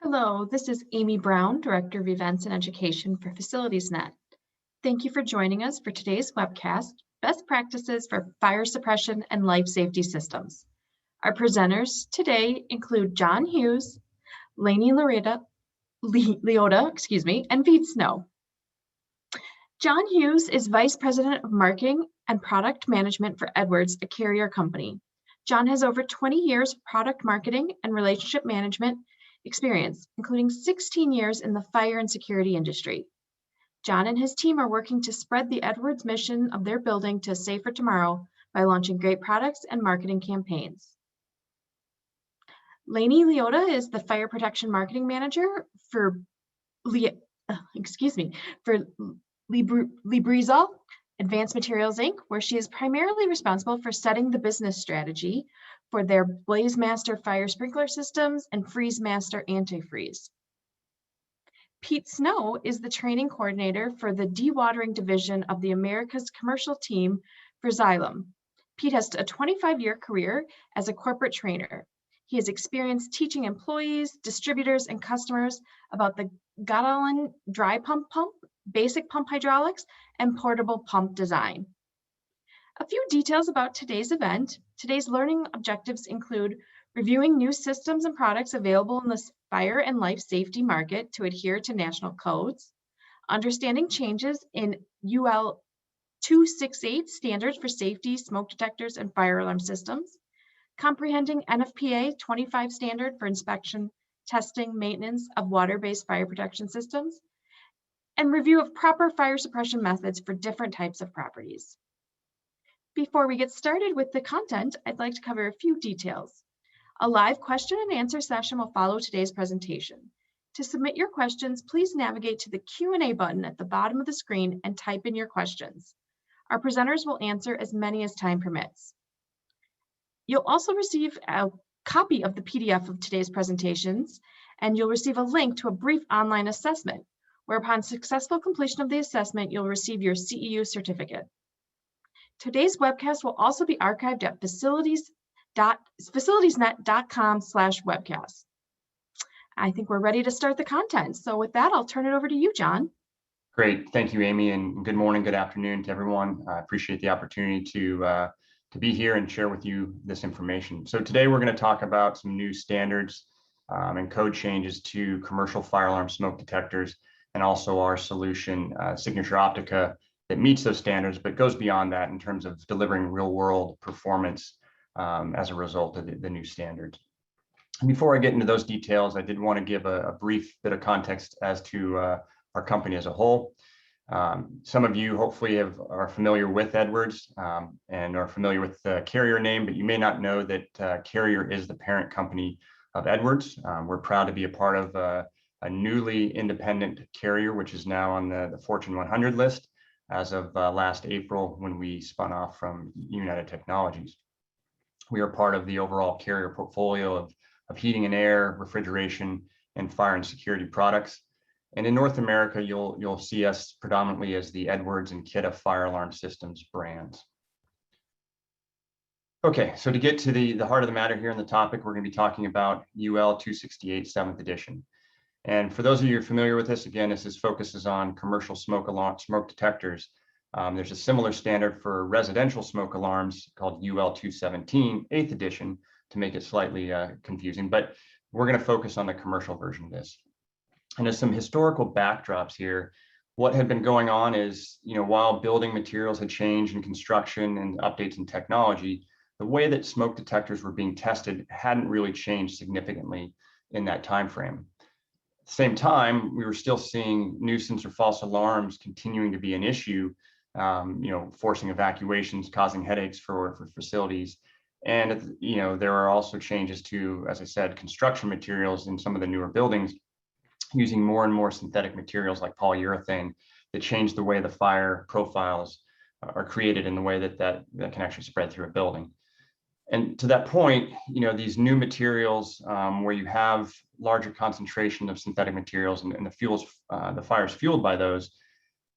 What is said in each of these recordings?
Hello, this is Amy Brown, Director of Events and Education for FacilitiesNet. Thank you for joining us for today's webcast, Best Practices for Fire Suppression and Life Safety Systems. Our presenters today include John Hughes, Lainey Leota, and Pete Snow. John Hughes is Vice President of Marketing and Product Management for Edwards, a carrier company. John has over 20 years of product marketing and relationship management experience, including 16 years in the fire and security industry. John and his team are working to spread the Edwards mission of their building to a safer tomorrow by launching great products and marketing campaigns. Lainey Leota is the Fire Protection Marketing Manager for Librizol Advanced Materials Inc., where she is primarily responsible for setting the business strategy for their BlazeMaster fire sprinkler systems and FreezeMaster antifreeze. Pete Snow is the training coordinator for the dewatering division of the Americas commercial team for Xylem. Pete has a 25-year career as a corporate trainer. He has experience teaching employees, distributors, and customers about the Gallon dry pump, basic pump hydraulics, and portable pump design. A few details about today's event. Today's learning objectives include reviewing new systems and products available in the fire and life safety market to adhere to national codes, understanding changes in UL 268 standards for safety, smoke detectors, and fire alarm systems, comprehending NFPA 25 standard for inspection, testing, maintenance of water-based fire protection systems, and review of proper fire suppression methods for different types of properties. Before we get started with the content, I'd like to cover a few details. A live question and answer session will follow today's presentation. To submit your questions, please navigate to the Q&A button at the bottom of the screen and type in your questions. Our presenters will answer as many as time permits. You'll also receive a copy of the PDF of today's presentations, and you'll receive a link to a brief online assessment, where upon successful completion of the assessment, you'll receive your CEU certificate. Today's webcast will also be archived at facilitiesnet.com/webcast. I think we're ready to start the content. So with that, I'll turn it over to you, John. Great. Thank you, Amy, and good morning, good afternoon to everyone. I appreciate the opportunity to be here and share with you this information. So today we're going to talk about some new standards and code changes to commercial fire alarm smoke detectors, and also our solution, Signature Optica, that meets those standards, but goes beyond that in terms of delivering real-world performance as a result of the new standards. And before I get into those details, I did want to give a brief bit of context as to our company as a whole. Some of you hopefully are familiar with Edwards and are familiar with the Carrier name, but you may not know that Carrier is the parent company of Edwards. We're proud to be a part of a newly independent Carrier, which is now on the Fortune 100 list as of last April, when we spun off from United Technologies. We are part of the overall Carrier portfolio of heating and air, refrigeration, and fire and security products. And in North America, you'll see us predominantly as the Edwards and Kidde fire alarm systems brands. Okay, so to get to the heart of the matter here in the topic, we're going to be talking about UL 268 7th edition. And for those of you who are familiar with this, again, this focuses on commercial smoke detectors. There's a similar standard for residential smoke alarms called UL 217 8th edition, to make it slightly confusing, but we're going to focus on the commercial version of this. And as some historical backdrops here, what had been going on is, while building materials had changed in construction and updates in technology, the way that smoke detectors were being tested hadn't really changed significantly in that time frame. At the same time, we were still seeing nuisance or false alarms continuing to be an issue, forcing evacuations, causing headaches for facilities. And, there are also changes to, as I said, construction materials in some of the newer buildings, using more and more synthetic materials like polyurethane that change the way the fire profiles are created in the way that can actually spread through a building. And to that point, these new materials where you have larger concentration of synthetic materials and the fires fueled by those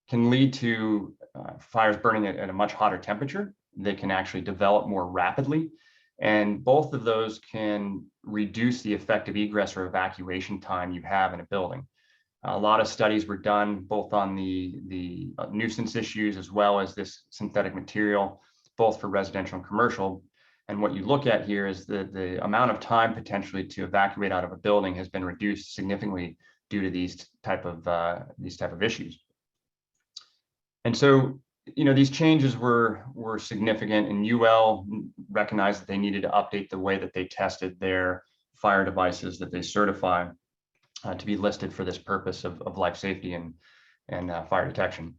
can lead to fires burning at a much hotter temperature. They can actually develop more rapidly. And both of those can reduce the effective egress or evacuation time you have in a building. A lot of studies were done both on the nuisance issues as well as this synthetic material, both for residential and commercial. And what you look at here is the amount of time potentially to evacuate out of a building has been reduced significantly due to these type of issues. And so, these changes were significant, and UL recognized that they needed to update the way that they tested their fire devices that they certify to be listed for this purpose of life safety and fire detection.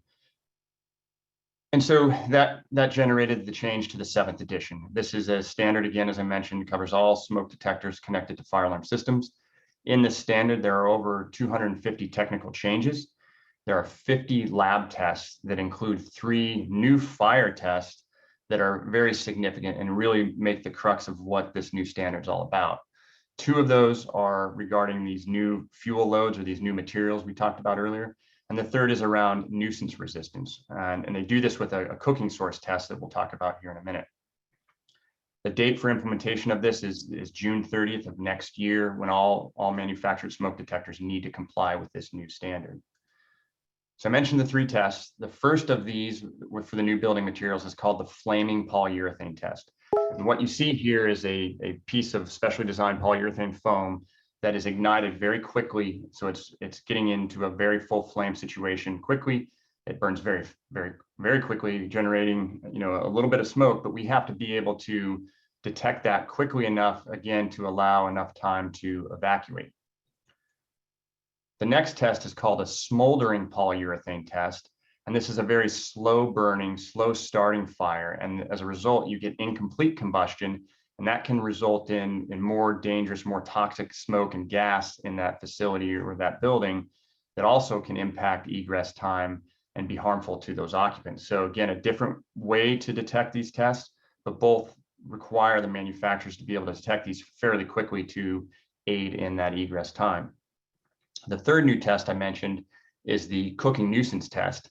And so that generated the change to the 7th edition. This is a standard, again, as I mentioned, covers all smoke detectors connected to fire alarm systems. In this standard, there are over 250 technical changes. There are 50 lab tests that include 3 new fire tests that are very significant and really make the crux of what this new standard is all about. 2 of those are regarding these new fuel loads or these new materials we talked about earlier. And the 3rd is around nuisance resistance. And they do this with a cooking source test that we'll talk about here in a minute. The date for implementation of this is June 30th of next year, when all manufactured smoke detectors need to comply with this new standard. So I mentioned the 3 tests. The first of these for the new building materials is called the flaming polyurethane test. And what you see here is a piece of specially designed polyurethane foam that is ignited very quickly. So it's getting into a very full flame situation quickly. It burns very, very, very quickly, generating a little bit of smoke, but we have to be able to detect that quickly enough, again, to allow enough time to evacuate. The next test is called a smoldering polyurethane test. And this is a very slow burning, slow starting fire. And as a result, you get incomplete combustion, and that can result in more dangerous, more toxic smoke and gas in that facility or that building that also can impact egress time and be harmful to those occupants. So again, a different way to detect these tests, but both require the manufacturers to be able to detect these fairly quickly to aid in that egress time. The 3rd new test I mentioned is the cooking nuisance test.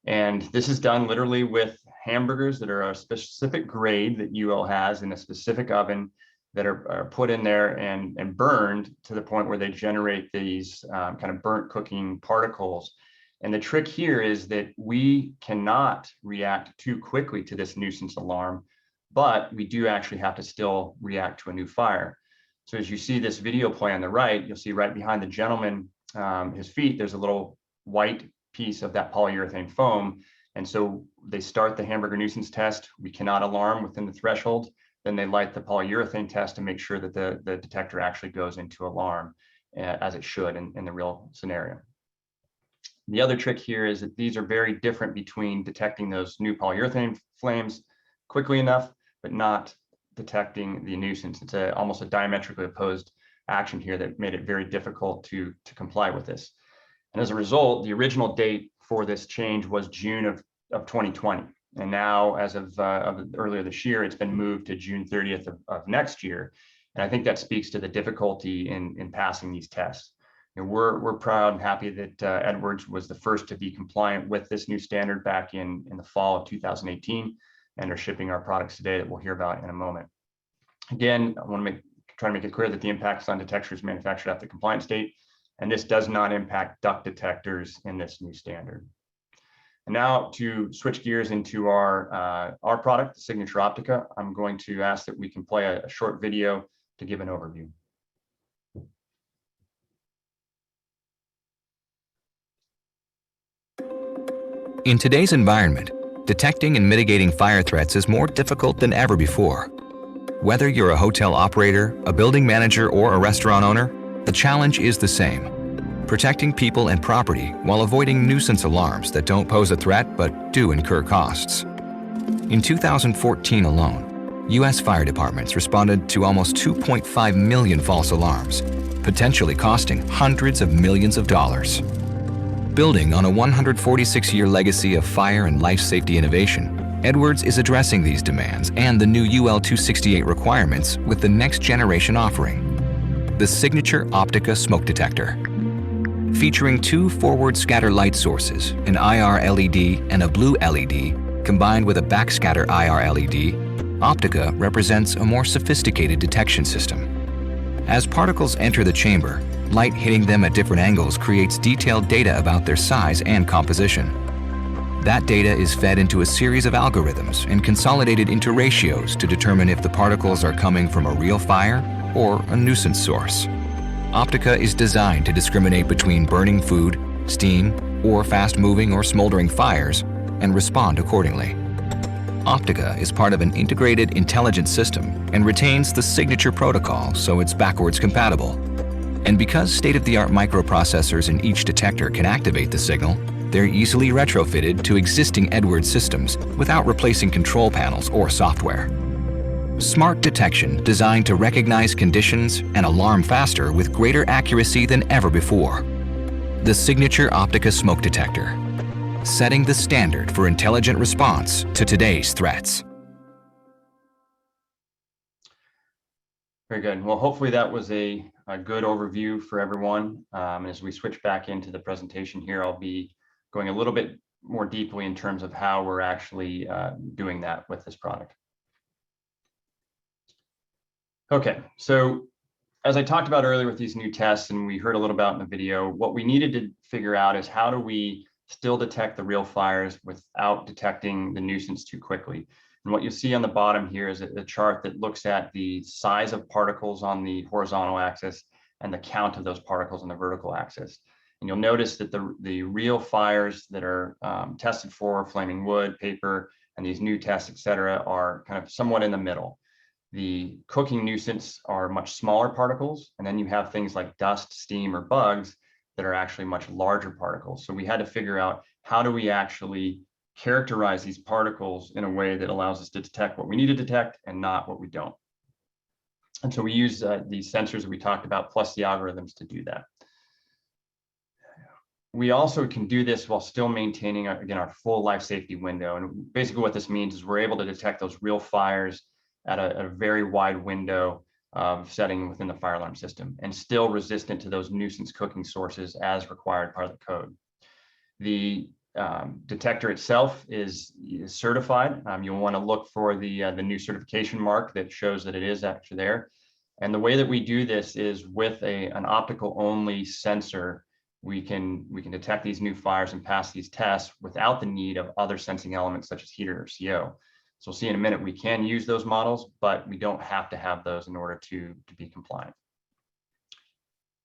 And this is done literally with hamburgers that are a specific grade that UL has in a specific oven that are put in there and burned to the point where they generate these kind of burnt cooking particles. And the trick here is that we cannot react too quickly to this nuisance alarm, but we do actually have to still react to a new fire. So as you see this video play on the right, you'll see right behind the gentleman, his feet, there's a little white piece of that polyurethane foam. And so they start the hamburger nuisance test. We cannot alarm within the threshold. Then they light the polyurethane test to make sure that the detector actually goes into alarm as it should in the real scenario. The other trick here is that these are very different between detecting those new polyurethane flames quickly enough, but not detecting the nuisance. It's almost a diametrically opposed action here that made it very difficult to comply with this. And as a result, the original date for this change was June of 2020. And now, as of earlier this year, it's been moved to June 30th of next year. And I think that speaks to the difficulty in passing these tests. And we're proud and happy that Edwards was the first to be compliant with this new standard back in the fall of 2018, and are shipping our products today that we'll hear about in a moment. Again, I want to try to make it clear that the impacts on detectors manufactured at the compliance date, and this does not impact duct detectors in this new standard. And now to switch gears into our product, the Signature Optica, I'm going to ask that we can play a short video to give an overview. In today's environment, detecting and mitigating fire threats is more difficult than ever before. Whether you're a hotel operator, a building manager, or a restaurant owner, the challenge is the same: protecting people and property while avoiding nuisance alarms that don't pose a threat but do incur costs. In 2014 alone, U.S. fire departments responded to almost 2.5 million false alarms, potentially costing hundreds of millions of dollars. Building on a 146-year legacy of fire and life safety innovation, Edwards is addressing these demands and the new UL 268 requirements with the next generation offering, the Signature Optica Smoke Detector. Featuring 2 forward scatter light sources, an IR LED and a blue LED, combined with a backscatter IR LED, Optica represents a more sophisticated detection system. As particles enter the chamber, light hitting them at different angles creates detailed data about their size and composition. That data is fed into a series of algorithms and consolidated into ratios to determine if the particles are coming from a real fire or a nuisance source. Optica is designed to discriminate between burning food, steam, or fast-moving or smoldering fires and respond accordingly. Optica is part of an integrated intelligent system and retains the signature protocol, so it's backwards compatible. And because state-of-the-art microprocessors in each detector can activate the signal, they're easily retrofitted to existing Edwards systems without replacing control panels or software. Smart detection designed to recognize conditions and alarm faster with greater accuracy than ever before. The signature Optica smoke detector, setting the standard for intelligent response to today's threats. Very good. Well, hopefully that was a good overview for everyone. As we switch back into the presentation here, I'll be going a little bit more deeply in terms of how we're actually doing that with this product. Okay, so as I talked about earlier with these new tests, and we heard a little about in the video, what we needed to figure out is how do we still detect the real fires without detecting the nuisance too quickly. And what you see on the bottom here is a chart that looks at the size of particles on the horizontal axis and the count of those particles on the vertical axis. And you'll notice that the real fires that are tested for flaming wood, paper, and these new tests, et cetera, are kind of somewhat in the middle. The cooking nuisance are much smaller particles, and then you have things like dust, steam, or bugs that are actually much larger particles. So we had to figure out how do we actually characterize these particles in a way that allows us to detect what we need to detect and not what we don't. And so we use these sensors that we talked about, plus the algorithms to do that. We also can do this while still maintaining, again, our full life safety window. And basically what this means is we're able to detect those real fires at a very wide window of setting within the fire alarm system and still resistant to those nuisance cooking sources as required part of the code. The detector itself is certified. You'll want to look for the new certification mark that shows that it is actually there. And the way that we do this is with an optical only sensor, we can detect these new fires and pass these tests without the need of other sensing elements such as heater or CO. So we'll see in a minute, we can use those models, but we don't have to have those in order to be compliant.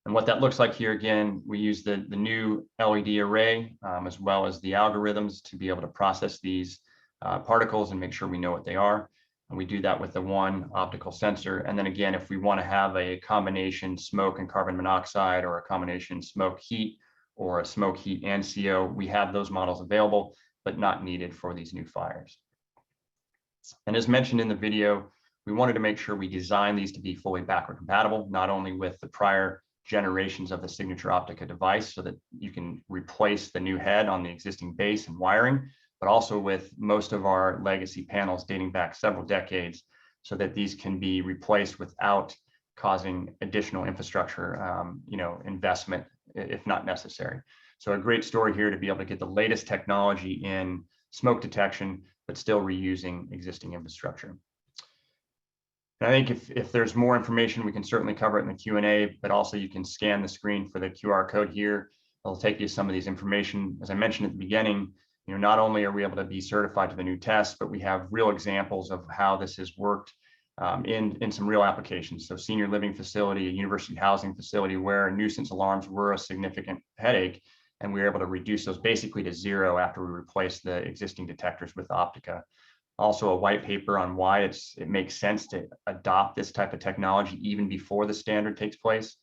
And what that looks like here, again, we use the new LED array as well as the algorithms to be able to process these particles and make sure we know what they are. And we do that with the one optical sensor. And then again, if we want to have a combination smoke and carbon monoxide, or a combination smoke heat, or a smoke heat and CO, we have those models available, but not needed for these new fires. And as mentioned in the video, we wanted to make sure we design these to be fully backward compatible, not only with the prior generations of the signature Optica device so that you can replace the new head on the existing base and wiring, but also with most of our legacy panels dating back several decades so that these can be replaced without causing additional infrastructure investment if not necessary. So a great story here to be able to get the latest technology in smoke detection, but still reusing existing infrastructure. And I think if there's more information, we can certainly cover it in the Q&A, but also you can scan the screen for the QR code here. It'll take you to some of these information. As I mentioned at the beginning, not only are we able to be certified to the new tests, but we have real examples of how this has worked in some real applications. So senior living facility, a university housing facility where nuisance alarms were a significant headache, and we were able to reduce those basically to zero after we replaced the existing detectors with Optica. Also a white paper on why it makes sense to adopt this type of technology even before the standard takes place.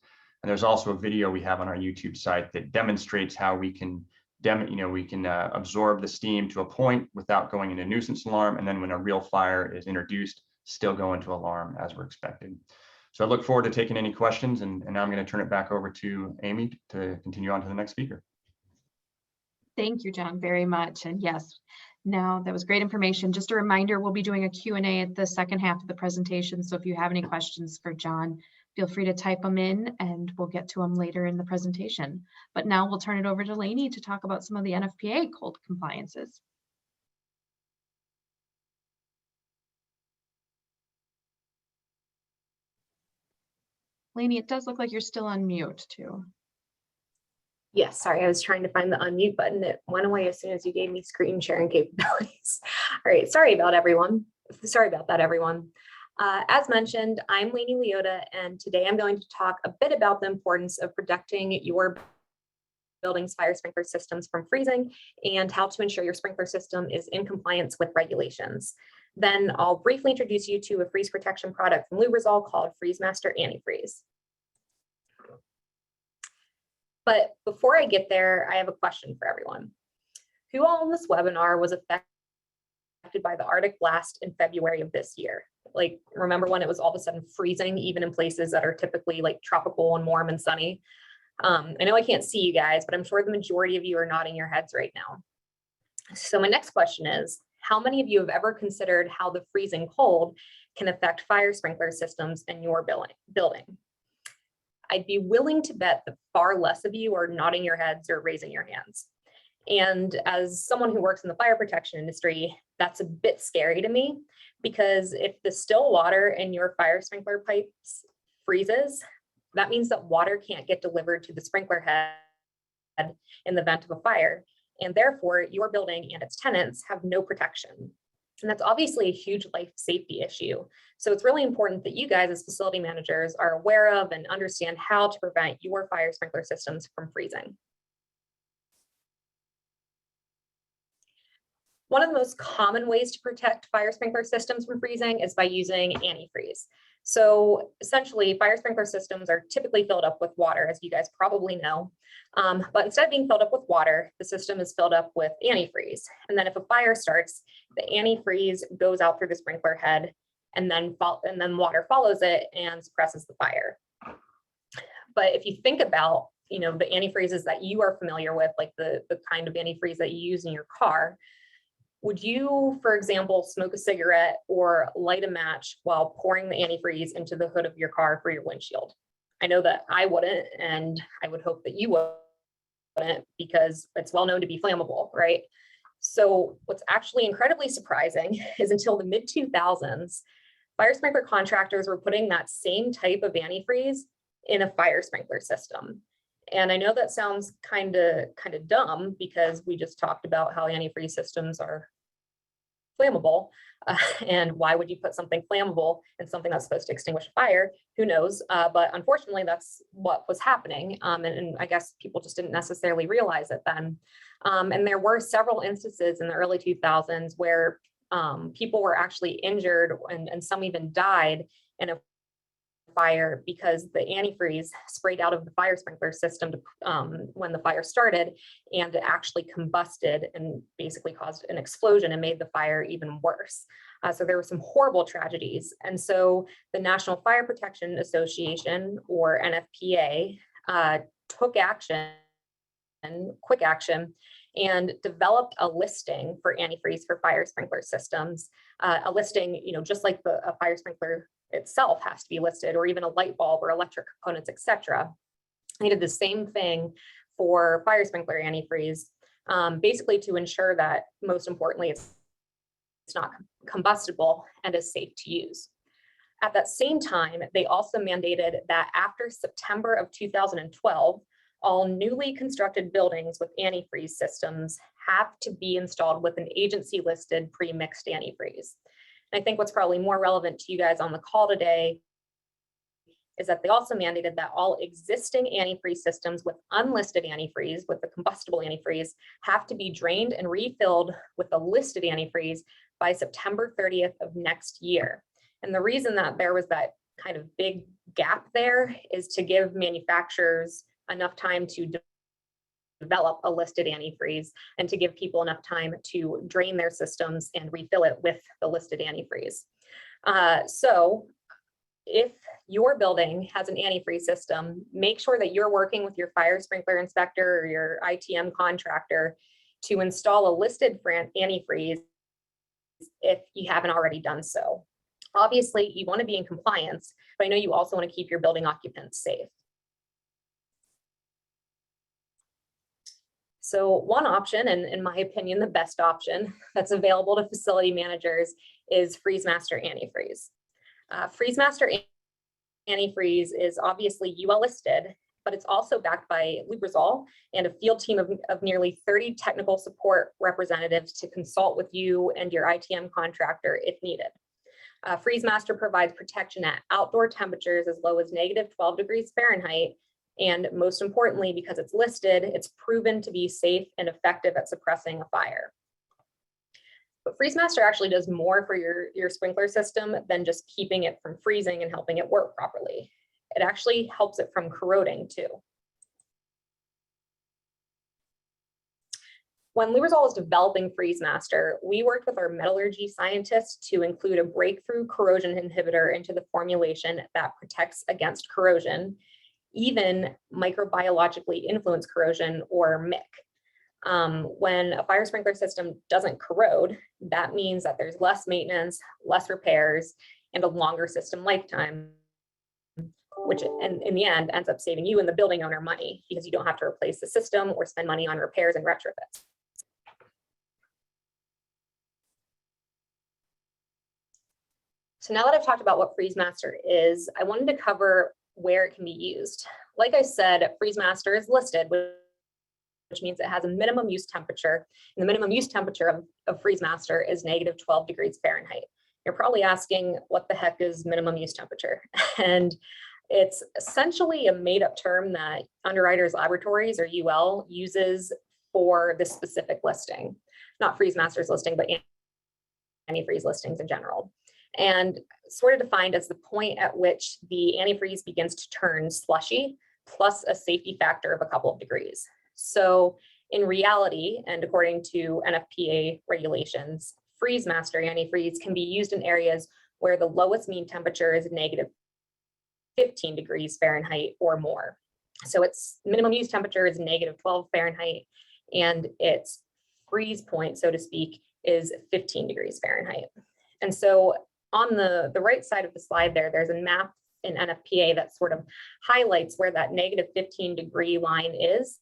And there's also a video we have on our YouTube site that demonstrates how we can absorb the steam to a point without going into nuisance alarm, and then when a real fire is introduced, still go into alarm as we're expected. So I look forward to taking any questions, and now I'm going to turn it back over to Amy to continue on to the next speaker. Thank you, John, very much. And yes, now that was great information. Just a reminder, we'll be doing a Q&A at the second half of the presentation. So if you have any questions for John, feel free to type them in and we'll get to them later in the presentation. But now we'll turn it over to Lainey to talk about some of the NFPA code compliances. Lainey, it does look like you're still on mute too. Yes, sorry, I was trying to find the unmute button. It went away as soon as you gave me screen sharing capabilities. All right, sorry about that, everyone. As mentioned, I'm Lainey Leota, and today I'm going to talk a bit about the importance of protecting your building's fire sprinkler systems from freezing and how to ensure your sprinkler system is in compliance with regulations. Then I'll briefly introduce you to a freeze protection product from Lubrizol called FreezeMaster Antifreeze. But before I get there, I have a question for everyone. Who all in this webinar was affected by the Arctic blast in February of this year? Like, remember when it was all of a sudden freezing, even in places that are typically like tropical and warm and sunny? I know I can't see you guys, but I'm sure the majority of you are nodding your heads right now. So my next question is, how many of you have ever considered how the freezing cold can affect fire sprinkler systems in your building? I'd be willing to bet that far less of you are nodding your heads or raising your hands. And as someone who works in the fire protection industry, that's a bit scary to me, because if the still water in your fire sprinkler pipes freezes, that means that water can't get delivered to the sprinkler head in the event of a fire, and therefore your building and its tenants have no protection. And that's obviously a huge life safety issue. So it's really important that you guys as facility managers are aware of and understand how to prevent your fire sprinkler systems from freezing. One of the most common ways to protect fire sprinkler systems from freezing is by using antifreeze. So essentially, fire sprinkler systems are typically filled up with water, as you guys probably know. But instead of being filled up with water, the system is filled up with antifreeze. And then if a fire starts, the antifreeze goes out through the sprinkler head, and then water follows it and suppresses the fire. But if you think about, the antifreezes that you are familiar with, like the kind of antifreeze that you use in your car, would you, for example, smoke a cigarette or light a match while pouring the antifreeze into the hood of your car for your windshield? I know that I wouldn't, and I would hope that you wouldn't, because it's well known to be flammable, right? So what's actually incredibly surprising is until the mid-2000s, fire sprinkler contractors were putting that same type of antifreeze in a fire sprinkler system. And I know that sounds kind of dumb, because we just talked about how antifreeze systems are flammable. And why would you put something flammable in something that's supposed to extinguish a fire? Who knows? But unfortunately, that's what was happening. And I guess people just didn't necessarily realize it then. And there were several instances in the early 2000s where people were actually injured, and some even died in a fire because the antifreeze sprayed out of the fire sprinkler system when the fire started, and it actually combusted and basically caused an explosion and made the fire even worse. So there were some horrible tragedies. And so the National Fire Protection Association, or NFPA, took quick action, and developed a listing for antifreeze for fire sprinkler systems. A listing, just like a fire sprinkler itself has to be listed, or even a light bulb or electric components, etc. They did the same thing for fire sprinkler antifreeze, basically to ensure that, most importantly, it's not combustible and is safe to use. At that same time, they also mandated that after September of 2012, all newly constructed buildings with antifreeze systems have to be installed with an agency-listed pre-mixed antifreeze. And I think what's probably more relevant to you guys on the call today is that they also mandated that all existing antifreeze systems with unlisted antifreeze, with the combustible antifreeze, have to be drained and refilled with a listed antifreeze by September 30th of next year. And the reason that there was that kind of big gap there is to give manufacturers enough time to develop a listed antifreeze, and to give people enough time to drain their systems and refill it with the listed antifreeze. So if your building has an antifreeze system, make sure that you're working with your fire sprinkler inspector or your ITM contractor to install a listed antifreeze if you haven't already done so. Obviously, you want to be in compliance, but I know you also want to keep your building occupants safe. So one option, and in my opinion, the best option that's available to facility managers, is FreezeMaster Antifreeze. FreezeMaster antifreeze is obviously UL listed, but it's also backed by Lubrizol and a field team of nearly 30 technical support representatives to consult with you and your ITM contractor if needed. FreezeMaster provides protection at outdoor temperatures as low as -12 degrees Fahrenheit. And most importantly, because it's listed, it's proven to be safe and effective at suppressing a fire. But FreezeMaster actually does more for your sprinkler system than just keeping it from freezing and helping it work properly. It actually helps it from corroding too. When Lubrizol was developing FreezeMaster, we worked with our metallurgy scientists to include a breakthrough corrosion inhibitor into the formulation that protects against corrosion, even microbiologically influenced corrosion, or MIC. When a fire sprinkler system doesn't corrode, that means that there's less maintenance, less repairs, and a longer system lifetime, which in the end ends up saving you and the building owner money because you don't have to replace the system or spend money on repairs and retrofits. So now that I've talked about what FreezeMaster is, I wanted to cover where it can be used. Like I said, FreezeMaster is listed, which means it has a minimum use temperature. And the minimum use temperature of FreezeMaster is -12 degrees Fahrenheit. You're probably asking, what the heck is minimum use temperature? And it's essentially a made-up term that Underwriters Laboratories, or UL, uses for this specific listing. Not FreezeMaster's listing, but antifreeze listings in general. And sort of defined as the point at which the antifreeze begins to turn slushy, plus a safety factor of a couple of degrees. So in reality, and according to NFPA regulations, FreezeMaster antifreeze can be used in areas where the lowest mean temperature is -15 degrees Fahrenheit or more. So its minimum use temperature is -12 Fahrenheit, and its freeze point, so to speak, is 15 degrees Fahrenheit. And so on the right side of the slide there's a map in NFPA that sort of highlights where that -15 degree line is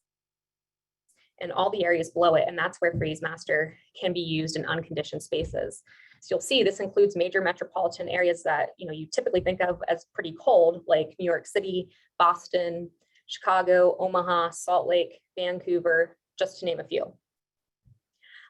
and all the areas below it. And that's where FreezeMaster can be used in unconditioned spaces. So you'll see this includes major metropolitan areas that you typically think of as pretty cold, like New York City, Boston, Chicago, Omaha, Salt Lake, Vancouver, just to name a few.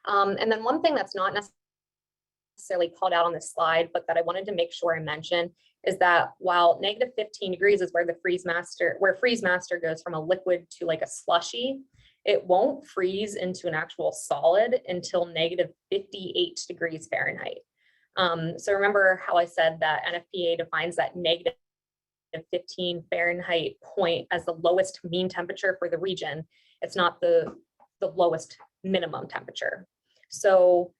And then one thing that's not necessarily called out on this slide, but that I wanted to make sure I mention, is that while -15 degrees is where FreezeMaster goes from a liquid to like a slushy, it won't freeze into an actual solid until -58 degrees Fahrenheit. So remember how I said that NFPA defines that -15 Fahrenheit point as the lowest mean temperature for the region. It's not the lowest minimum temperature. So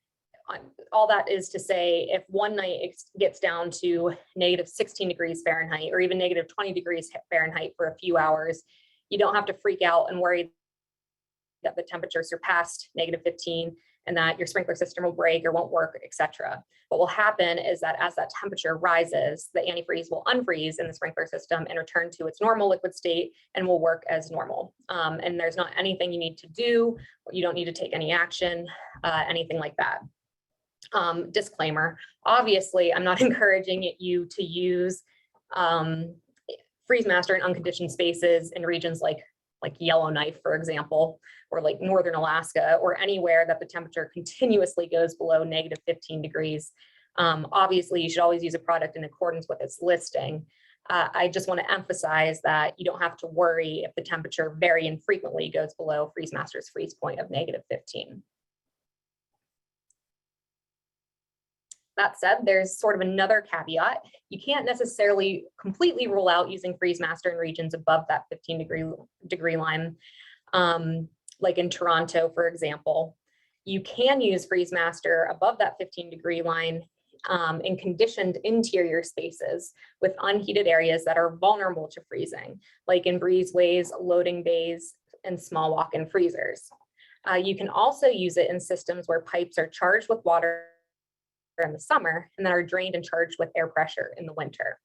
all that is to say, if one night it gets down to -16 degrees Fahrenheit or even -20 degrees Fahrenheit for a few hours, you don't have to freak out and worry that the temperature surpassed -15 and that your sprinkler system will break or won't work, etc. What will happen is that as that temperature rises, the antifreeze will unfreeze in the sprinkler system and return to its normal liquid state and will work as normal. And there's not anything you need to do. You don't need to take any action, anything like that. Disclaimer, obviously, I'm not encouraging you to use FreezeMaster in unconditioned spaces in regions like Yellowknife, for example, or like Northern Alaska, or anywhere that the temperature continuously goes below -15 degrees. Obviously, you should always use a product in accordance with its listing. I just want to emphasize that you don't have to worry if the temperature very infrequently goes below FreezeMaster's freeze point of -15. That said, there's sort of another caveat. You can't necessarily completely rule out using FreezeMaster in regions above that 15 degree line. Like in Toronto, for example. You can use FreezeMaster above that 15 degree line in conditioned interior spaces with unheated areas that are vulnerable to freezing, like in breezeways, loading bays, and small walk-in freezers. You can also use it in systems where pipes are charged with water in the summer and then are drained and charged with air pressure in the winter.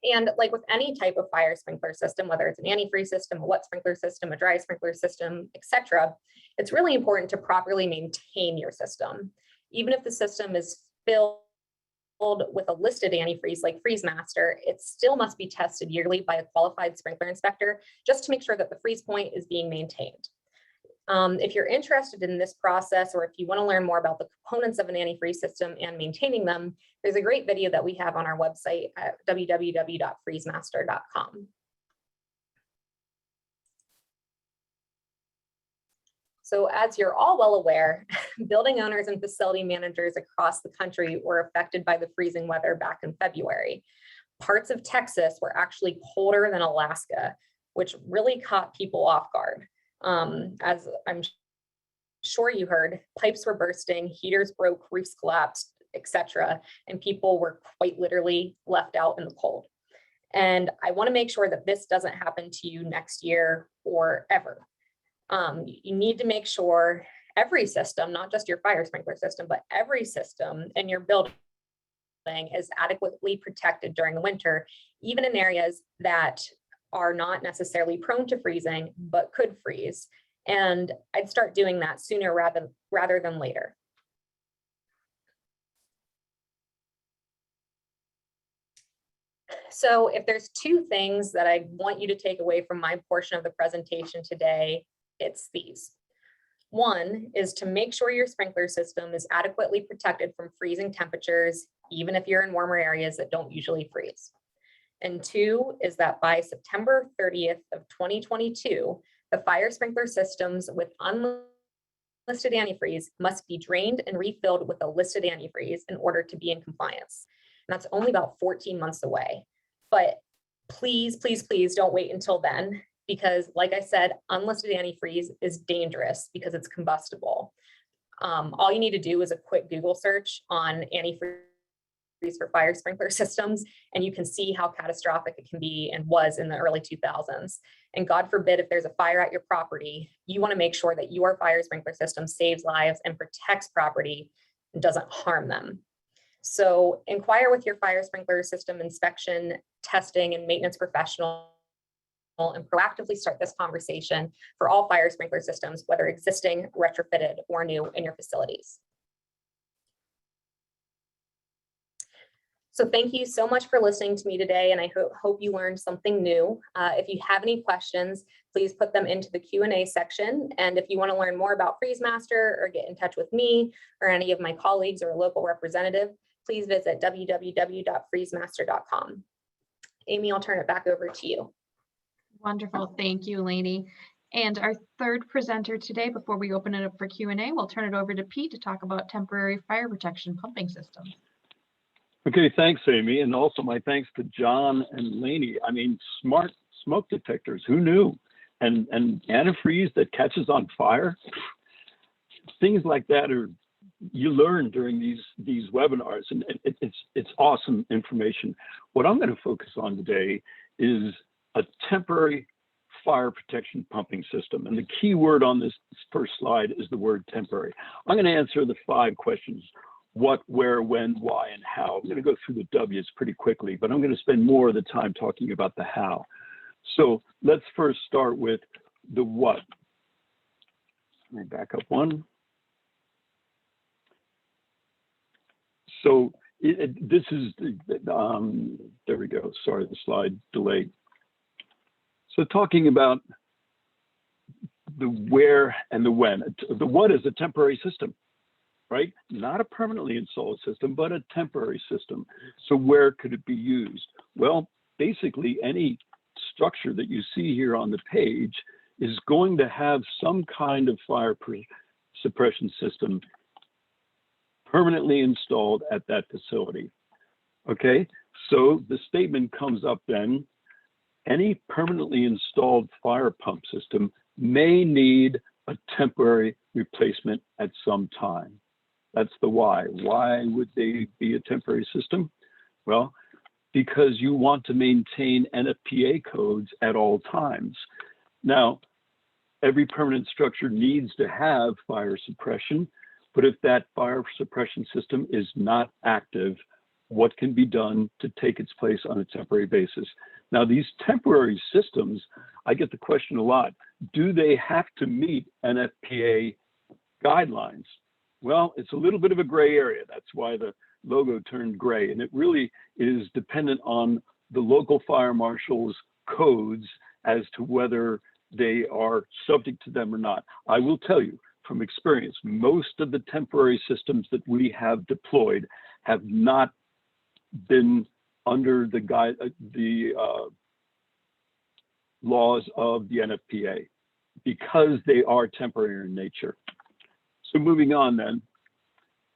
And like with any type of fire sprinkler system, whether it's an antifreeze system, a wet sprinkler system, a dry sprinkler system, etc., it's really important to properly maintain your system. Even if the system is filled with a listed antifreeze like FreezeMaster, it still must be tested yearly by a qualified sprinkler inspector just to make sure that the freeze point is being maintained. If you're interested in this process, or if you want to learn more about the components of an antifreeze system and maintaining them, there's a great video that we have on our website at www.freezemaster.com. So as you're all well aware, building owners and facility managers across the country were affected by the freezing weather back in February. Parts of Texas were actually colder than Alaska, which really caught people off guard. As I'm sure you heard, pipes were bursting, heaters broke, roofs collapsed, etc., and people were quite literally left out in the cold. And I want to make sure that this doesn't happen to you next year or ever. You need to make sure every system, not just your fire sprinkler system, but every system in your building is adequately protected during the winter, even in areas that are not necessarily prone to freezing, but could freeze. And I'd start doing that sooner rather than later. So if there's two things that I want you to take away from my portion of the presentation today, it's these. One is to make sure your sprinkler system is adequately protected from freezing temperatures, even if you're in warmer areas that don't usually freeze. And two is that by September 30th of 2022, the fire sprinkler systems with unlisted antifreeze must be drained and refilled with a listed antifreeze in order to be in compliance. And that's only about 14 months away. But please, please, please don't wait until then, because like I said, unlisted antifreeze is dangerous because it's combustible. All you need to do is a quick Google search on antifreeze for fire sprinkler systems, and you can see how catastrophic it can be and was in the early 2000s. And God forbid, if there's a fire at your property, you want to make sure that your fire sprinkler system saves lives and protects property and doesn't harm them. So inquire with your fire sprinkler system inspection, testing, and maintenance professional, and proactively start this conversation for all fire sprinkler systems, whether existing, retrofitted, or new in your facilities. So thank you so much for listening to me today, and I hope you learned something new. If you have any questions, please put them into the Q&A section. And if you want to learn more about FreezeMaster or get in touch with me or any of my colleagues or a local representative, please visit www.freezemaster.com. Amy, I'll turn it back over to you. Wonderful. Thank you, Lainey. And our third presenter today, before we open it up for Q&A, we'll turn it over to Pete to talk about temporary fire protection pumping systems. Okay, thanks, Amy. And also my thanks to John and Lainey. I mean, smart smoke detectors, who knew? And antifreeze that catches on fire. Things like that are you learn during these webinars, and it's awesome information. What I'm going to focus on today is a temporary fire protection pumping system. And the key word on this first slide is the word temporary. I'm going to answer the 5 questions: what, where, when, why, and how. I'm going to go through the W's pretty quickly, but I'm going to spend more of the time talking about the how. So let's first start with the what. Let me back up one. So this is, there we go. Sorry, the slide delayed. So talking about the where and the when. The what is a temporary system, right? Not a permanently installed system, but a temporary system. So where could it be used? Well, basically any structure that you see here on the page is going to have some kind of fire suppression system permanently installed at that facility. Okay, so the statement comes up then: any permanently installed fire pump system may need a temporary replacement at some time. That's the why. Why would they be a temporary system? Well, because you want to maintain NFPA codes at all times. Now, every permanent structure needs to have fire suppression, but if that fire suppression system is not active, what can be done to take its place on a temporary basis? Now, these temporary systems, I get the question a lot: do they have to meet NFPA guidelines? Well, it's a little bit of a gray area. That's why the logo turned gray, and it really is dependent on the local fire marshal's codes as to whether they are subject to them or not. I will tell you from experience, most of the temporary systems that we have deployed have not been under the laws of the NFPA because they are temporary in nature. So moving on then,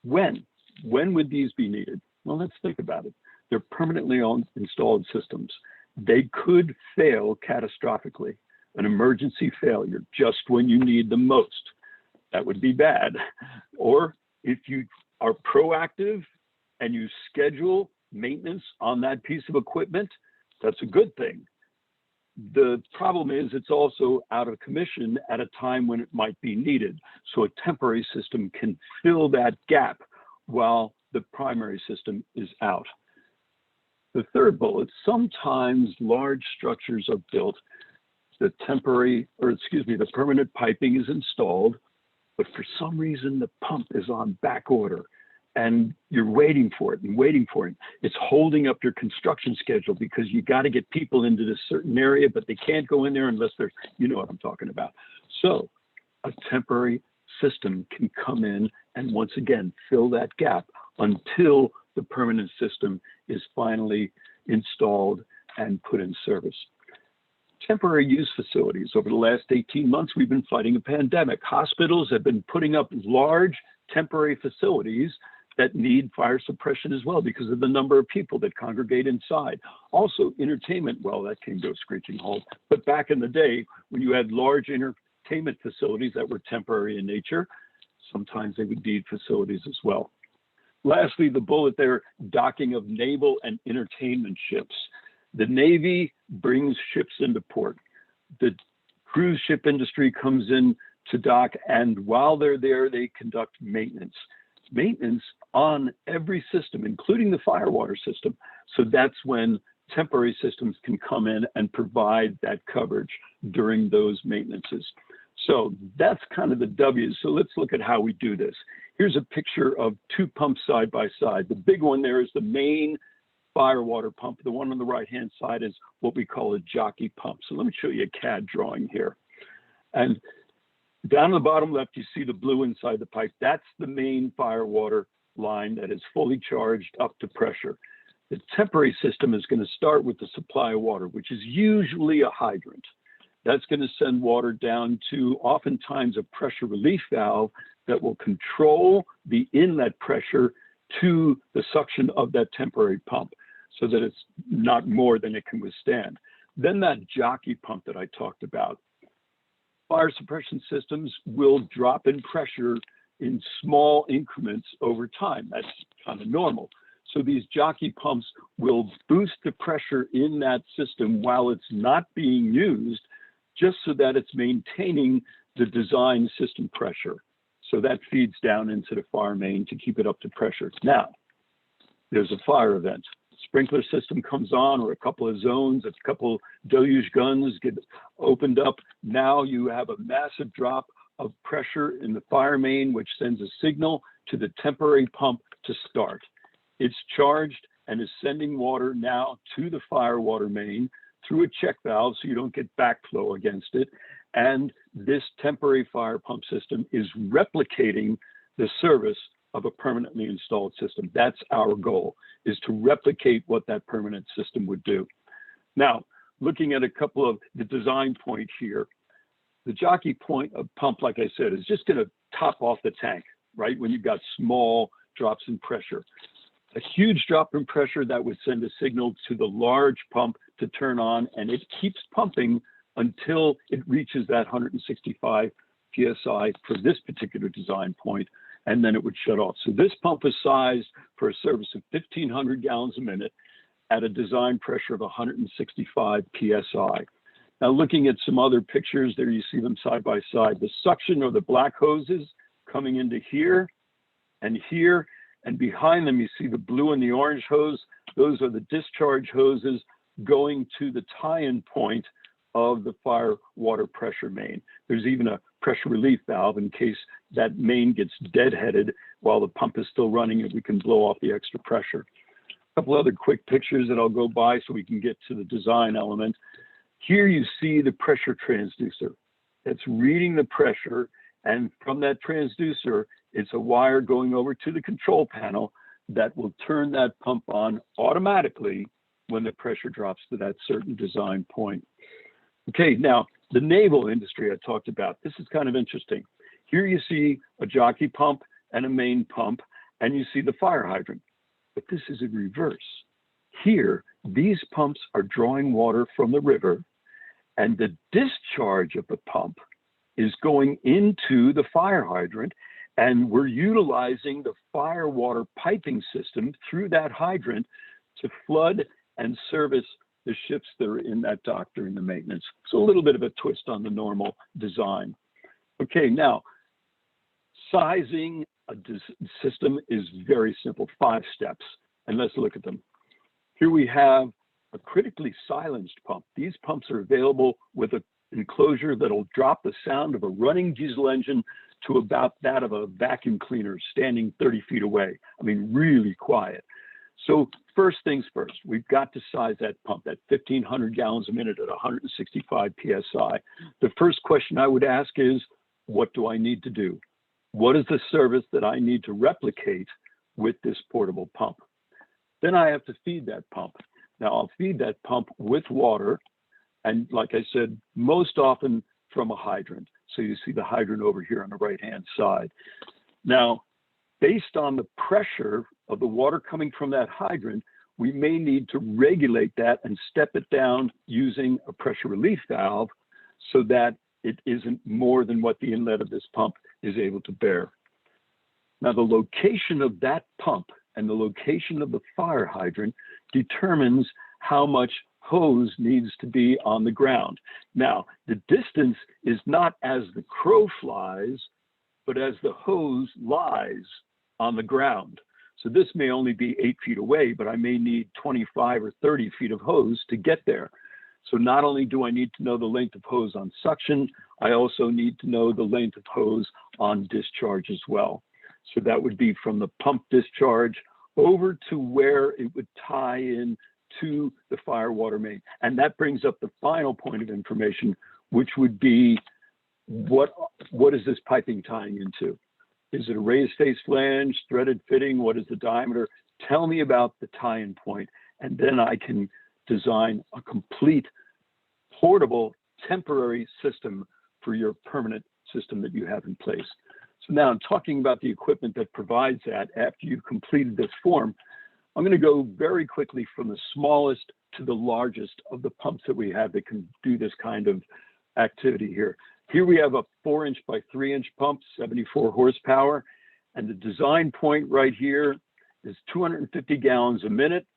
when would these be needed? Well, let's think about it. They're permanently installed systems. They could fail catastrophically, an emergency failure just when you need them most. That would be bad. Or if you are proactive and you schedule maintenance on that piece of equipment, that's a good thing. The problem is it's also out of commission at a time when it might be needed. So a temporary system can fill that gap while the primary system is out. The third bullet, sometimes large structures are built, the permanent piping is installed, but for some reason the pump is on back order and you're waiting for it and waiting for it. It's holding up your construction schedule because you got to get people into this certain area, but they can't go in there unless they're, you know what I'm talking about. So a temporary system can come in and once again fill that gap until the permanent system is finally installed and put in service. Temporary use facilities. Over the last 18 months, we've been fighting a pandemic. Hospitals have been putting up large temporary facilities that need fire suppression as well because of the number of people that congregate inside. Also, entertainment, well, that can go screeching halt. But back in the day, when you had large entertainment facilities that were temporary in nature, sometimes they would need facilities as well. Lastly, the bullet there, docking of naval and entertainment ships. The Navy brings ships into port. The cruise ship industry comes in to dock, and while they're there, they conduct maintenance. Maintenance on every system, including the firewater system. So that's when temporary systems can come in and provide that coverage during those maintenances. So that's kind of the W's. So let's look at how we do this. Here's a picture of two pumps side by side. The big one there is the main firewater pump. The one on the right-hand side is what we call a jockey pump. So let me show you a CAD drawing here. And down on the bottom left, you see the blue inside the pipe. That's the main firewater line that is fully charged up to pressure. The temporary system is going to start with the supply of water, which is usually a hydrant. That's going to send water down to oftentimes a pressure relief valve that will control the inlet pressure to the suction of that temporary pump so that it's not more than it can withstand. Then that jockey pump that I talked about. Fire suppression systems will drop in pressure in small increments over time. That's kind of normal. So these jockey pumps will boost the pressure in that system while it's not being used, just so that it's maintaining the design system pressure. So that feeds down into the fire main to keep it up to pressure. Now, there's a fire event. Sprinkler system comes on, or a couple of zones, a couple deluge guns get opened up. Now you have a massive drop of pressure in the fire main, which sends a signal to the temporary pump to start. It's charged and is sending water now to the firewater main through a check valve so you don't get backflow against it. And this temporary fire pump system is replicating the service of a permanently installed system. That's our goal, is to replicate what that permanent system would do. Now, looking at a couple of the design points here, the jockey point of pump, like I said, is just gonna top off the tank, right? When you've got small drops in pressure. A huge drop in pressure that would send a signal to the large pump to turn on, and it keeps pumping until it reaches that 165 PSI for this particular design point, and then it would shut off. So this pump is sized for a service of 1,500 gallons a minute at a design pressure of 165 PSI. Now, looking at some other pictures there, you see them side by side. The suction or the black hoses coming into here, and behind them, you see the blue and the orange hose. Those are the discharge hoses going to the tie-in point of the fire water pressure main. There's even a pressure relief valve in case that main gets deadheaded while the pump is still running and we can blow off the extra pressure. A couple other quick pictures that I'll go by so we can get to the design element. Here you see the pressure transducer. It's reading the pressure, and from that transducer, it's a wire going over to the control panel that will turn that pump on automatically when the pressure drops to that certain design point. Okay, now the naval industry I talked about, this is kind of interesting. Here you see a jockey pump and a main pump, and you see the fire hydrant, but this is in reverse. Here, these pumps are drawing water from the river, and the discharge of the pump is going into the fire hydrant, and we're utilizing the fire water piping system through that hydrant to flood and service the ships that are in that dock during the maintenance. So a little bit of a twist on the normal design. Okay, now, sizing a system is very simple, 5 steps, and let's look at them. Here we have a critically silenced pump. These pumps are available with an enclosure that'll drop the sound of a running diesel engine to about that of a vacuum cleaner standing 30 feet away. I mean, really quiet. So first things first, we've got to size that pump, that 1,500 gallons a minute at 165 PSI. The first question I would ask is, what do I need to do? What is the service that I need to replicate with this portable pump? Then I have to feed that pump. Now I'll feed that pump with water, and like I said, most often from a hydrant. So you see the hydrant over here on the right-hand side. Now, based on the pressure of the water coming from that hydrant, we may need to regulate that and step it down using a pressure relief valve so that it isn't more than what the inlet of this pump is able to bear. Now, the location of that pump and the location of the fire hydrant determines how much hose needs to be on the ground. Now, the distance is not as the crow flies, but as the hose lies on the ground. So this may only be 8 feet away, but I may need 25 or 30 feet of hose to get there. So not only do I need to know the length of hose on suction, I also need to know the length of hose on discharge as well. So that would be from the pump discharge over to where it would tie in to the fire water main. And that brings up the final point of information, which would be what is this piping tying into? Is it a raised face flange, threaded fitting? What is the diameter? Tell me about the tie-in point, and then I can design a complete portable temporary system for your permanent system that you have in place. So now I'm talking about the equipment that provides that after you've completed this form. I'm going to go very quickly from the smallest to the largest of the pumps that we have that can do this kind of activity here. Here we have a 4-inch by 3-inch pump, 74 horsepower, and the design point right here is 250 gallons a minute,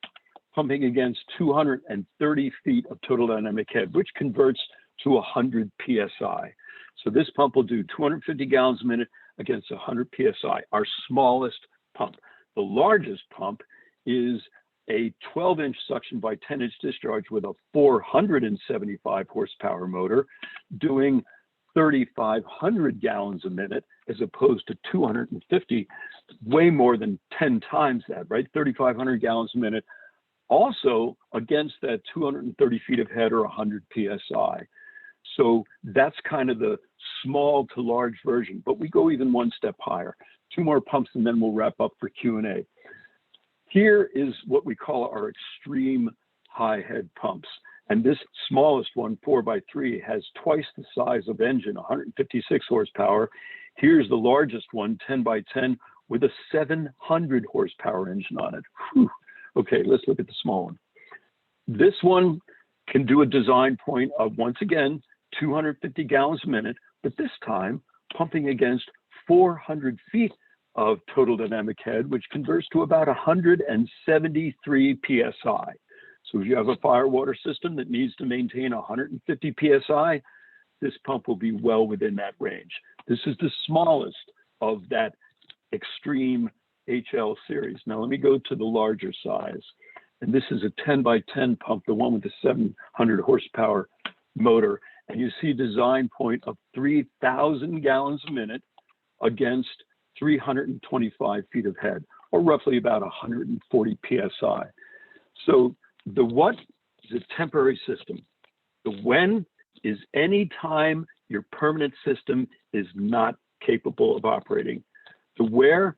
pumping against 230 feet of total dynamic head, which converts to 100 PSI. So this pump will do 250 gallons a minute against 100 PSI, our smallest pump. The largest pump is a 12-inch suction by 10-inch discharge with a 475 horsepower motor doing 3,500 gallons a minute as opposed to 250, way more than 10 times that, right? 3,500 gallons a minute, also against that 230 feet of head or 100 PSI. So that's kind of the small to large version, but we go even one step higher. 2 more pumps and then we'll wrap up for Q&A. Here is what we call our extreme high head pumps. And this smallest one, 4x3, has twice the size of engine, 156 horsepower. Here's the largest one, 10x10, with a 700 horsepower engine on it. Whew. Okay, let's look at the small one. This one can do a design point of, once again, 250 gallons a minute, but this time pumping against 400 feet of total dynamic head, which converts to about 173 PSI. So if you have a fire water system that needs to maintain 150 PSI, this pump will be well within that range. This is the smallest of that extreme HL series. Now let me go to the larger size. And this is a 10x10 pump, the one with the 700 horsepower motor. and you see design point of 3,000 gallons a minute against 325 feet of head, or roughly about 140 PSI. So the what is a temporary system. The when is any time your permanent system is not capable of operating. The where,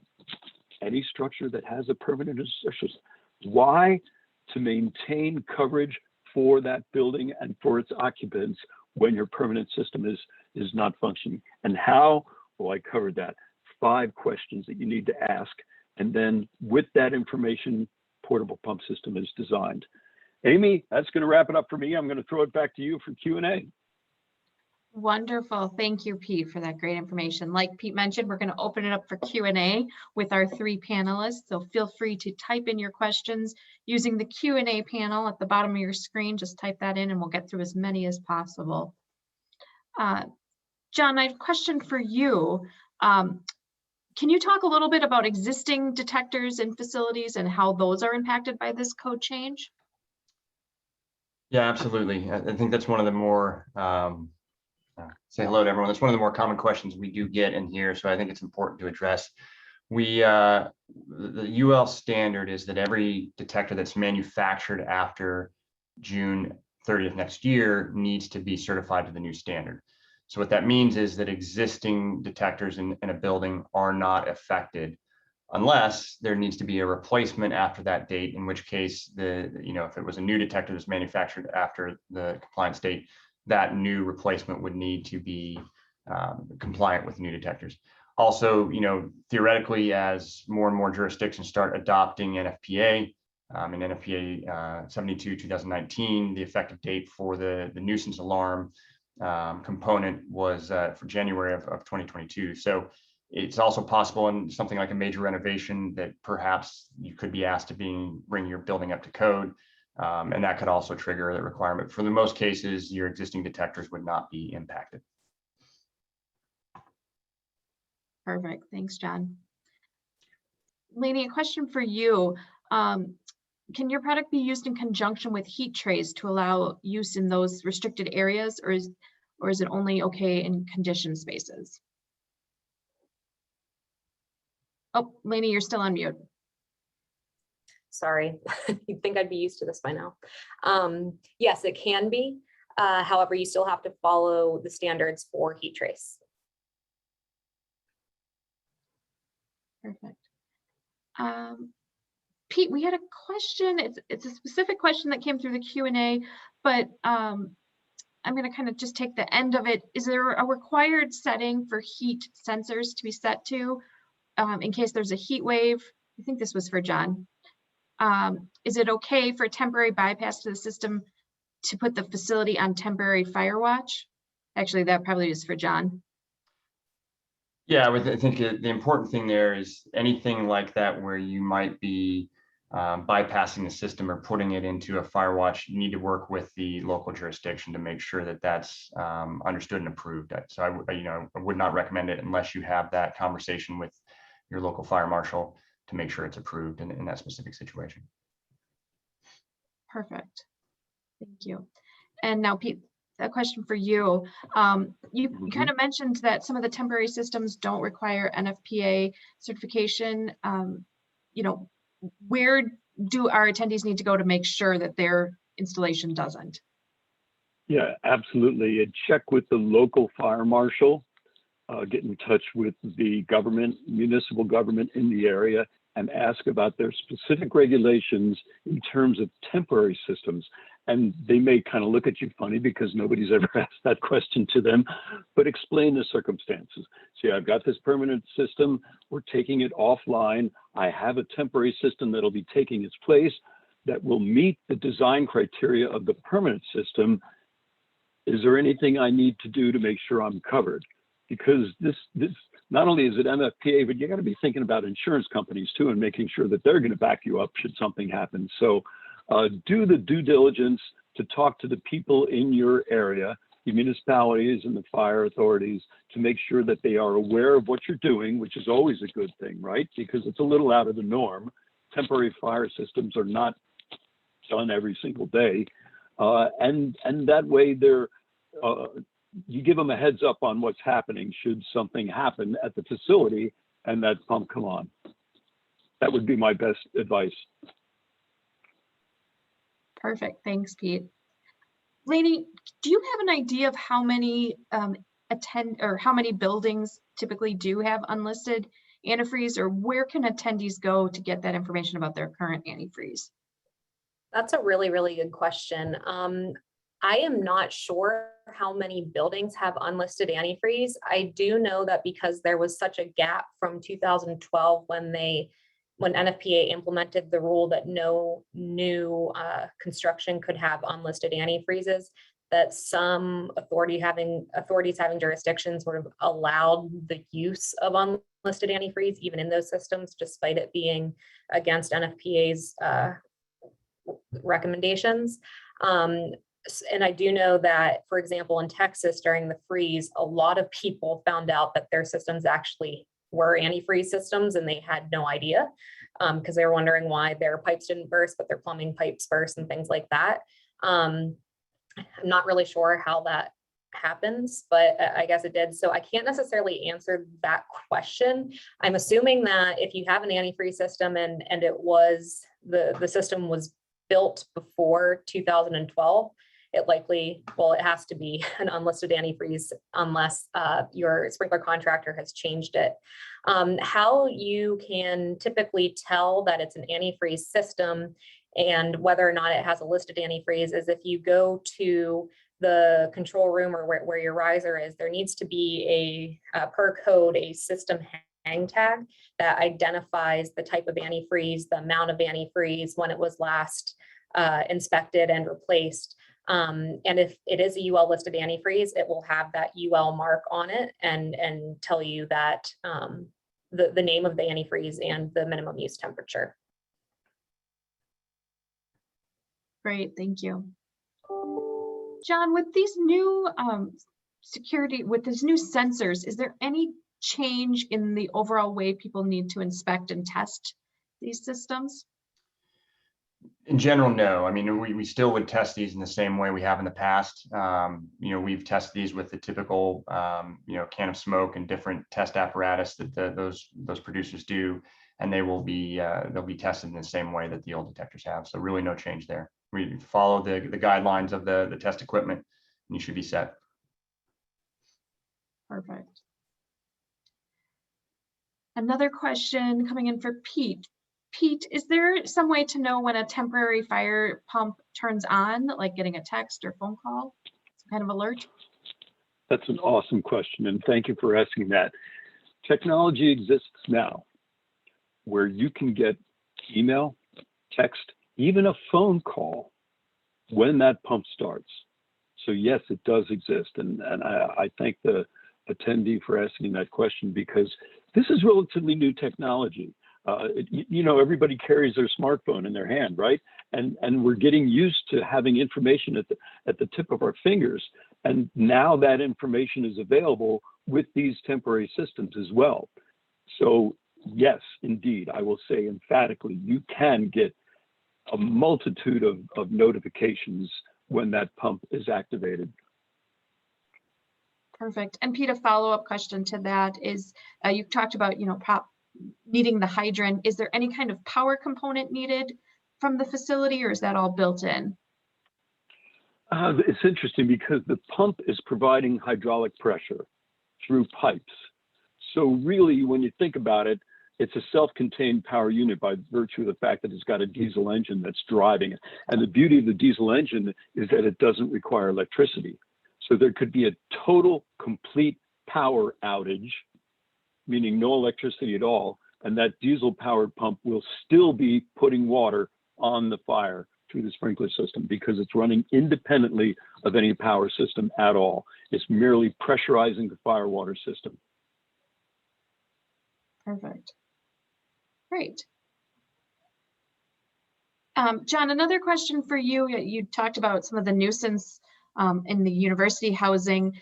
any structure that has a permanent system. Why? To maintain coverage for that building and for its occupants when your permanent system is not functioning. And how? Well, I covered that. 5 questions that you need to ask. And then with that information, portable pump system is designed. Amy, that's going to wrap it up for me. I'm going to throw it back to you for Q&A. Wonderful. Thank you, Pete, for that great information. Like Pete mentioned, we're going to open it up for Q&A with our 3 panelists. So feel free to type in your questions using the Q&A panel at the bottom of your screen. Just type that in and we'll get through as many as possible. John, I have a question for you. Can you talk a little bit about existing detectors in facilities and how those are impacted by this code change? Yeah, absolutely. I think that's one of the more, say hello to everyone. That's one of the more common questions we do get in here. So I think it's important to address. The UL standard is that every detector that's manufactured after June 30th next year needs to be certified to the new standard. So what that means is that existing detectors in a building are not affected unless there needs to be a replacement after that date, in which case if it was a new detector that's manufactured after the compliance date, that new replacement would need to be compliant with new detectors. Also, theoretically, as more and more jurisdictions start adopting NFPA, in NFPA 72/2019, the effective date for the nuisance alarm component was for January of 2022. So it's also possible in something like a major renovation that perhaps you could be asked to bring your building up to code, and that could also trigger the requirement. For the most cases, your existing detectors would not be impacted. Perfect. Thanks, John. Lainey, a question for you. Can your product be used in conjunction with heat trays to allow use in those restricted areas, or is it only okay in conditioned spaces? Oh, Lainey, you're still on mute. Sorry, you'd think I'd be used to this by now. Yes, it can be. However, you still have to follow the standards for heat trace. Perfect. Pete, we had a question. It's a specific question that came through the Q&A, but I'm going to kind of just take the end of it. Is there a required setting for heat sensors to be set to in case there's a heat wave? I think this was for John. Is it okay for temporary bypass to the system to put the facility on temporary fire watch? Actually, that probably is for John. Yeah, I think the important thing there is anything like that where you might be bypassing the system or putting it into a fire watch, you need to work with the local jurisdiction to make sure that that's understood and approved. So I would not recommend it unless you have that conversation with your local fire marshal to make sure it's approved in that specific situation. Perfect. Thank you. And now, Pete, a question for you. You kind of mentioned that some of the temporary systems don't require NFPA certification. Where do our attendees need to go to make sure that their installation doesn't? Yeah, absolutely. And check with the local fire marshal, get in touch with the government, municipal government in the area, and ask about their specific regulations in terms of temporary systems. And they may kind of look at you funny because nobody's ever asked that question to them, but explain the circumstances. See, I've got this permanent system, we're taking it offline. I have a temporary system that'll be taking its place that will meet the design criteria of the permanent system. Is there anything I need to do to make sure I'm covered? Because this not only is it MFPA, but you got to be thinking about insurance companies too and making sure that they're going to back you up should something happen. So do the due diligence to talk to the people in your area, the municipalities and the fire authorities, to make sure that they are aware of what you're doing, which is always a good thing, right? Because it's a little out of the norm. Temporary fire systems are not done every single day. And that way they're you give them a heads up on what's happening should something happen at the facility and that pump come on. That would be my best advice. Perfect. Thanks, Pete. Lainey, do you have an idea of how many how many buildings typically do have unlisted antifreeze, or where can attendees go to get that information about their current antifreeze? That's a really, really good question. I am not sure how many buildings have unlisted antifreeze. I do know that because there was such a gap from 2012 when NFPA implemented the rule that no new construction could have unlisted antifreezes, that some authorities having jurisdictions sort of allowed the use of unlisted antifreeze even in those systems, despite it being against NFPA's recommendations. And I do know that, for example, in Texas during the freeze, a lot of people found out that their systems actually were antifreeze systems and they had no idea, because they were wondering why their pipes didn't burst, but their plumbing pipes burst and things like that. I'm not really sure how that happens, but I guess it did. So I can't necessarily answer that question. I'm assuming that if you have an antifreeze system and it was the system was built before 2012, it likely, well, it has to be an unlisted antifreeze unless your sprinkler contractor has changed it. How you can typically tell that it's an antifreeze system and whether or not it has a listed antifreeze is if you go to the control room or where your riser is, there needs to be per code, a system hang tag that identifies the type of antifreeze, the amount of antifreeze, when it was last inspected and replaced. And if it is a UL listed antifreeze, it will have that UL mark on it and tell you that the name of the antifreeze and the minimum use temperature. Great, thank you. John, with these new with these new sensors, is there any change in the overall way people need to inspect and test these systems? In general, no. I mean, we still would test these in the same way we have in the past. We've tested these with the typical, can of smoke and different test apparatus that those producers do, and they'll be tested in the same way that the old detectors have. So really no change there. We follow the guidelines of the test equipment, and you should be set. Perfect. Another question coming in for Pete. Pete, is there some way to know when a temporary fire pump turns on, like getting a text or phone call, some kind of alert? That's an awesome question, and thank you for asking that. Technology exists now where you can get email, text, even a phone call when that pump starts. So yes, it does exist, and I thank the attendee for asking that question because this is relatively new technology. Everybody carries their smartphone in their hand, right? And we're getting used to having information at the tip of our fingers. And now that information is available with these temporary systems as well. So yes, indeed, I will say emphatically, you can get a multitude of notifications when that pump is activated. Perfect. And Pete, a follow-up question to that is, you talked about, needing the hydrant. Is there any kind of power component needed from the facility, or is that all built in? It's interesting because the pump is providing hydraulic pressure through pipes. So really, when you think about it, it's a self-contained power unit by virtue of the fact that it's got a diesel engine that's driving it. And the beauty of the diesel engine is that it doesn't require electricity. So there could be a total, complete power outage, meaning no electricity at all, and that diesel-powered pump will still be putting water on the fire through the sprinkler system because it's running independently of any power system at all. It's merely pressurizing the fire water system. Perfect. Great. John, another question for you. You talked about some of the nuisance in the university housing.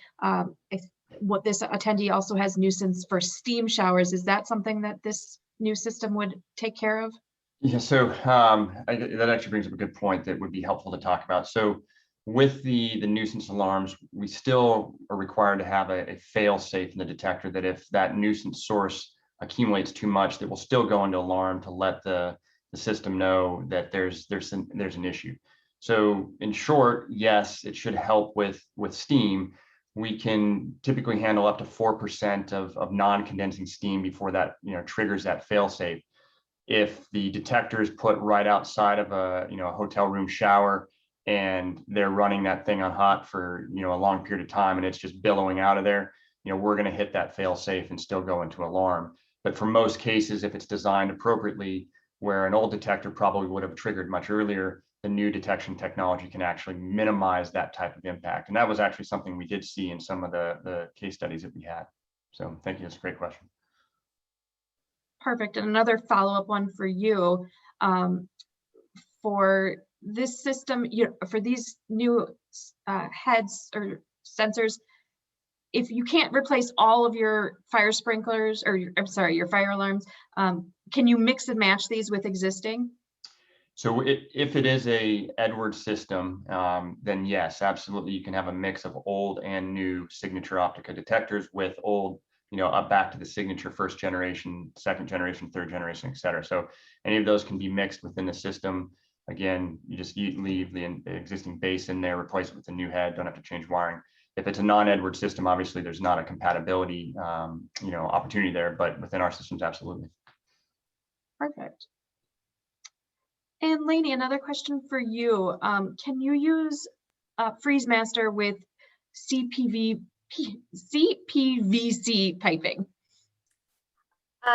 What this attendee also has nuisance for steam showers. Is that something that this new system would take care of? Yeah, so that actually brings up a good point that would be helpful to talk about. So With the nuisance alarms, we still are required to have a fail safe in the detector that if that nuisance source accumulates too much, that will still go into alarm to let the system know that there's an issue. So in short, yes, it should help with steam. We can typically handle up to 4% of non-condensing steam before that triggers that fail safe. If the detector is put right outside of a hotel room shower and they're running that thing on hot for a long period of time and it's just billowing out of there, we're going to hit that fail safe and still go into alarm. But for most cases, if it's designed appropriately, where an old detector probably would have triggered much earlier, the new detection technology can actually minimize that type of impact. And that was actually something we did see in some of the case studies that we had. So thank you. That's a great question. Perfect. And another follow-up one for you. For this system, for these new heads or sensors, if you can't replace all of your fire sprinklers or your fire alarms, can you mix and match these with existing? So if it is a Edwards system, then yes, absolutely. You can have a mix of old and new Signature Optica detectors with old, up back to the Signature first generation, second generation, third generation, et cetera. So any of those can be mixed within the system. Again, you just leave the existing base in there, replace it with a new head, don't have to change wiring. If it's a non-Edwards system, obviously there's not a compatibility, opportunity there, but within our systems, absolutely. Perfect. And Lainey, another question for you. Can you use Freeze Master with Cpvc piping?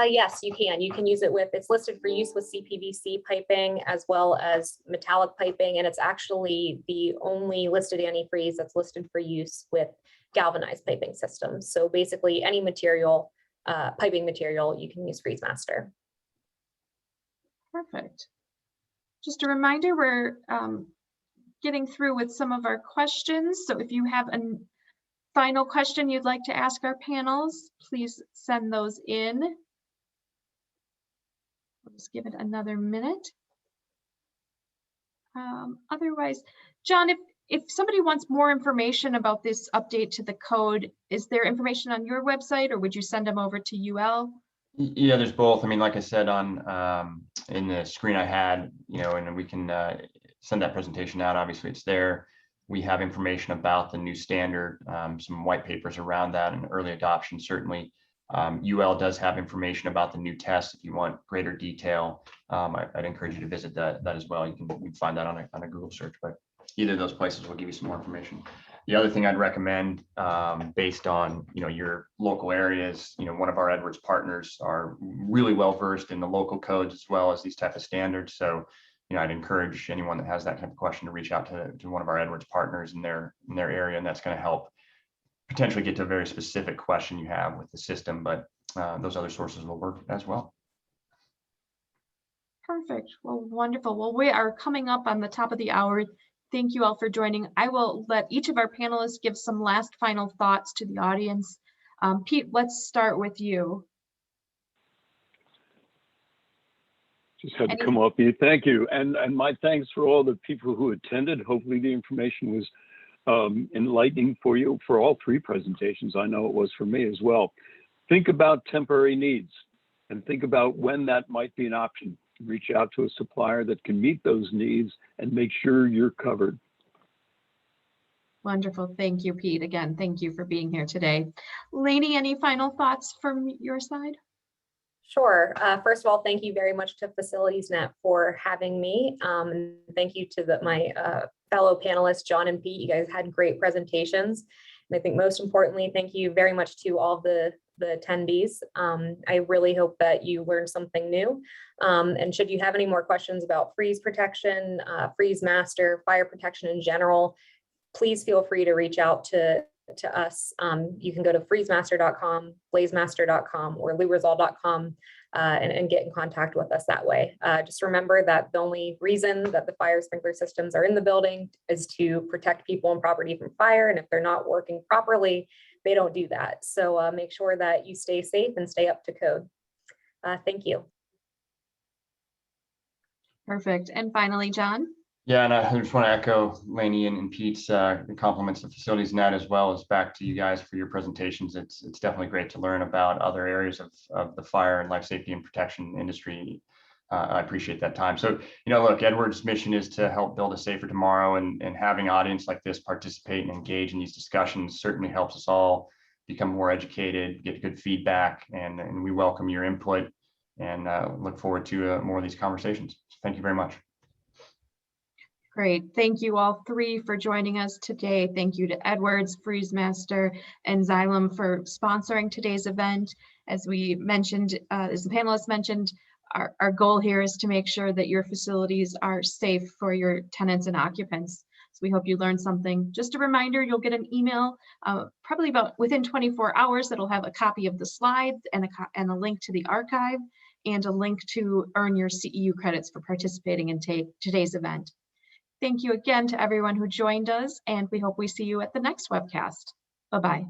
Yes, you can. You can use it with, it's listed for use with Cpvc piping as well as metallic piping, and it's actually the only listed antifreeze that's listed for use with galvanized piping systems. So basically any material, piping material, you can use Freeze Master. Perfect. Just a reminder, we're getting through with some of our questions. So if you have a final question you'd like to ask our panels, please send those in. We'll just give it another minute. Otherwise, John, if somebody wants more information about this update to the code, is there information on your website or would you send them over to UL? Yeah, there's both. I mean, like I said on in the screen I had, and we can send that presentation out. Obviously, it's there. We have information about the new standard, some white papers around that, and early adoption. Certainly, UL does have information about the new test. If you want greater detail, I'd encourage you to visit that as well. You can find that on a Google search. But either of those places will give you some more information. The other thing I'd recommend, based on your local areas, one of our Edwards partners are really well versed in the local codes as well as these type of standards. So, I'd encourage anyone that has that type of question to reach out to one of our Edwards partners in their area, and that's going to help potentially get to a very specific question you have with the system. But those other sources will work as well. Perfect. Well, wonderful. Well, we are coming up on the top of the hour. Thank you all for joining. I will let each of our panelists give some last final thoughts to the audience. Pete, let's start with you. Just had to come up here. Thank you. And my thanks for all the people who attended. Hopefully the information was enlightening for you for all three presentations. I know it was for me as well. Think about temporary needs and think about when that might be an option. Reach out to a supplier that can meet those needs and make sure you're covered. Wonderful. Thank you, Pete. Again, thank you for being here today. Lainey, any final thoughts from your side? Sure. First of all, thank you very much to FacilitiesNet for having me. And thank you to my fellow panelists, John and Pete. You guys had great presentations. And I think most importantly, thank you very much to all the attendees. I really hope that you learned something new. And should you have any more questions about freeze protection, Freeze Master, fire protection in general, please feel free to reach out to us. You can go to freezemaster.com, blazemaster.com, or lubrizol.com and get in contact with us that way. Just remember that the only reason that the fire sprinkler systems are in the building is to protect people and property from fire. And if they're not working properly, they don't do that. So make sure that you stay safe and stay up to code. Thank you. Perfect. And finally, John? Yeah, and I just want to echo Lainey and Pete's compliments of facilities net, as well as back to you guys for your presentations. It's definitely great to learn about other areas of the fire and life safety and protection industry. I appreciate that time. So, look, Edward's mission is to help build a safer tomorrow, and having an audience like this participate and engage in these discussions certainly helps us all become more educated, get good feedback, and we welcome your input and look forward to more of these conversations. So thank you very much. Great. Thank you all three for joining us today. Thank you to Edwards, FreezeMaster, and Xylem for sponsoring today's event. As we mentioned, as the panelists mentioned, our goal here is to make sure that your facilities are safe for your tenants and occupants. So we hope you learned something. Just a reminder, you'll get an email probably about within 24 hours that'll have a copy of the slides and a link to the archive and a link to earn your CEU credits for participating in today's event. Thank you again to everyone who joined us, and we hope we see you at the next webcast. Bye-bye.